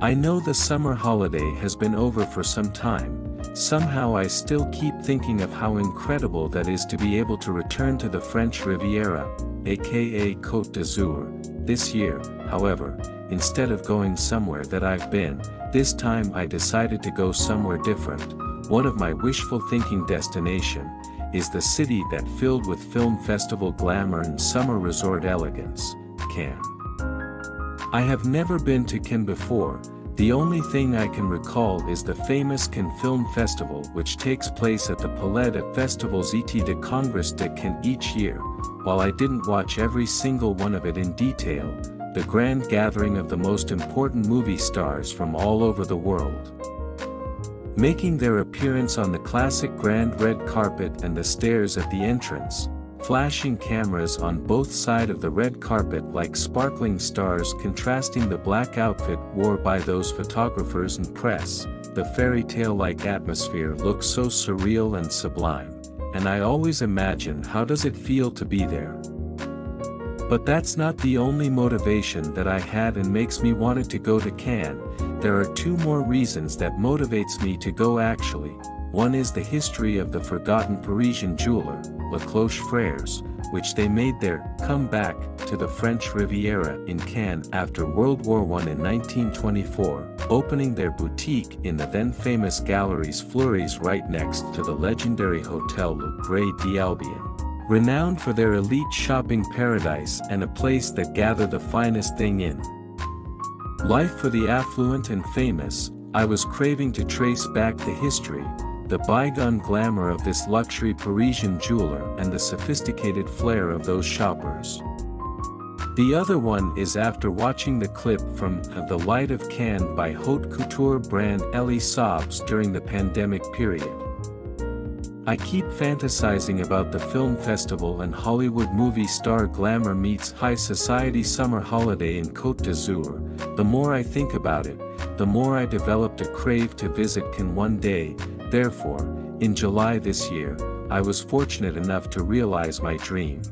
I know the summer holiday has been over for some time. Somehow I still keep thinking of how incredible that is to be able to return to the French Riviera, aka Côte d'Azur, this year. However, instead of going somewhere that I've been, this time I decided to go somewhere different. One of my wishful thinking destination is the city that filled with film festival glamour and summer resort elegance, Cannes. I have never been to Cannes before. The only thing I can recall is the famous Cannes Film Festival, which takes place at the Palais de Festivals et de Congrès de Cannes each year. While I didn't watch every single one of it in detail, the grand gathering of the most important movie stars from all over the world, making their appearance on the classic grand red carpet and the stairs at the entrance, flashing cameras on both sides of the red carpet like sparkling stars contrasting the black outfit worn by those photographers and press. The fairy tale-like atmosphere looks so surreal and sublime, and I always imagine how does it feel to be there. But that's not the only motivation that I had and makes me wanted to go to Cannes. There are two more reasons that motivates me to go actually. One is the history of the forgotten Parisian jeweler, Les Cloches Frères, which they made their comeback to the French Riviera in Cannes after World War I in 1924, opening their boutique in the then famous Galeries Fleury's right next to the legendary Hotel Le Grès d'Albion, renowned for their elite shopping paradise and a place that gathered the finest thing in life for the affluent and famous. I was craving to trace back the history, the bygone glamour of this luxury Parisian jeweler and the sophisticated flair of those shoppers. The other one is after watching the clip from The Light of Cannes by haute couture brand Elie Saabs during the pandemic period. I keep fantasizing about the film festival and Hollywood movie star glamour meets high society summer holiday in Côte d'Azur. The more I think about it, the more I developed a crave to visit Cannes one day. Therefore, in July this year, I was fortunate enough to realize my dream.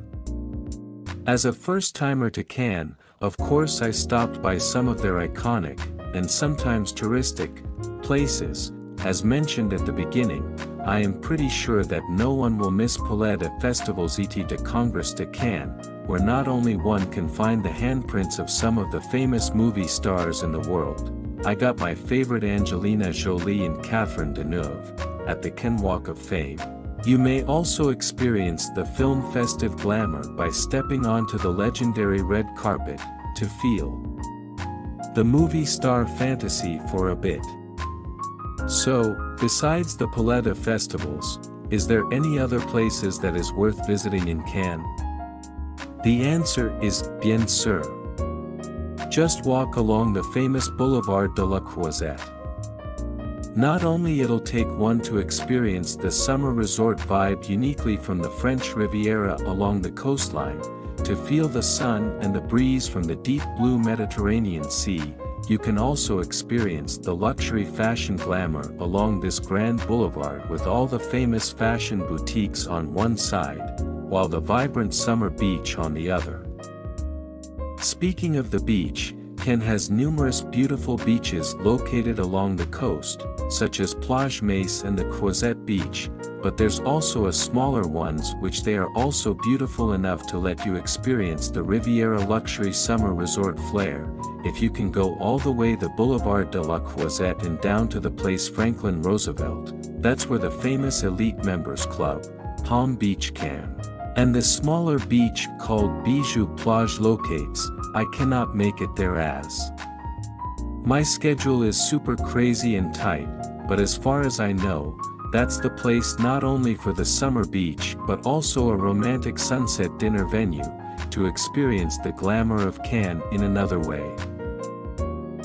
As a first-timer to Cannes, of course I stopped by some of their iconic, and sometimes touristic, places. As mentioned at the beginning, I am pretty sure that no one will miss Palais de Festivals et de Congrès de Cannes, where not only one can find the handprints of some of the famous movie stars in the world. I got my favorite Angelina Jolie and Catherine Deneuve at the Cannes Walk of Fame. You may also experience the film festive glamour by stepping onto the legendary red carpet to feel the movie star fantasy for a bit. So, besides the Palais de Festivals, is there any other places that is worth visiting in Cannes? The answer is, bien sûr. Just walk along the famous Boulevard de la Croisette. Not only it'll take one to experience the summer resort vibe uniquely from the French Riviera along the coastline, to feel the sun and the breeze from the deep blue Mediterranean Sea, you can also experience the luxury fashion glamour along this grand boulevard with all the famous fashion boutiques on one side, while the vibrant summer beach on the other. Speaking of the beach, Cannes has numerous beautiful beaches located along the coast, such as Plage Mace and the Croisette Beach, but there's also a smaller ones which they are also beautiful enough to let you experience the Riviera luxury summer resort flair. If you can go all the way the Boulevard de la Croisette and down to the place Franklin Roosevelt, that's where the famous elite members club, Palm Beach Cannes, and the smaller beach called Bijou Plage locates. I cannot make it there as my schedule is super crazy and tight, but as far as I know, that's the place not only for the summer beach but also a romantic sunset dinner venue, to experience the glamour of Cannes in another way.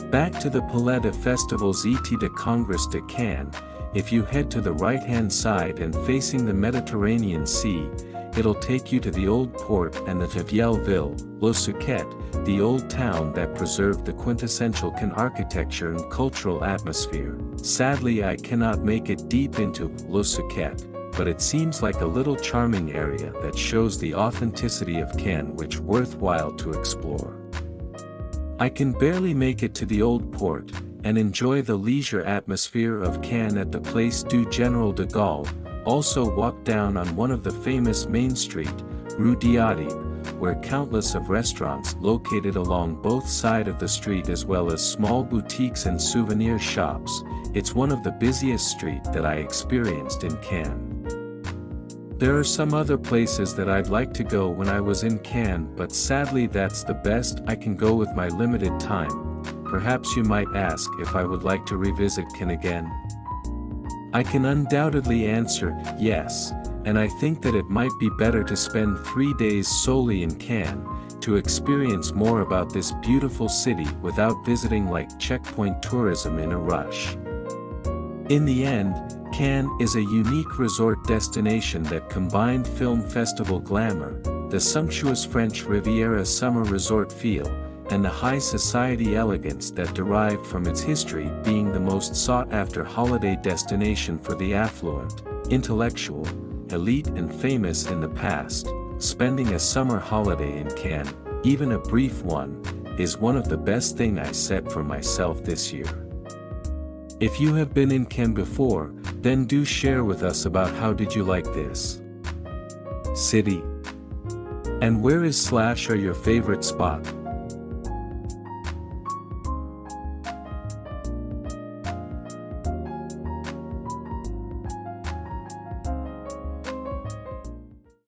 Back to the Palais de Festivals et de Congrès de Cannes, if you head to the right-hand side and facing the Mediterranean Sea, it'll take you to the old port and the vieille ville, Le Suquet, the old town that preserved the quintessential Cannes architecture and cultural atmosphere. Sadly, I cannot make it deep into Le Suquet, but it seems like a little charming area that shows the authenticity of Cannes which worthwhile to explore. I can barely make it to the Old Port, and enjoy the leisure atmosphere of Cannes at the Place du General de Gaulle, also walk down on one of the famous Main Street, Rue Diadebre, where countless of restaurants located along both sides of the street as well as small boutiques and souvenir shops. It's one of the busiest streets that I experienced in Cannes. There are some other places that I'd like to go when I was in Cannes, but sadly that's the best I can go with my limited time. Perhaps you might ask if I would like to revisit Cannes again. I can undoubtedly answer yes, and I think that it might be better to spend 3 days solely in Cannes, to experience more about this beautiful city without visiting like checkpoint tourism in a rush. In the end, Cannes is a unique resort destination that combined film festival glamour, the sumptuous French Riviera summer resort feel, and the high society elegance that derived from its history being the most sought-after holiday destination for the affluent, intellectual, elite and famous in the past. Spending a summer holiday in Cannes, even a brief one, is one of the best things I set for myself this year. If you have been in Cannes before, then do share with us about how did you like this city. And where is / are your favorite spot?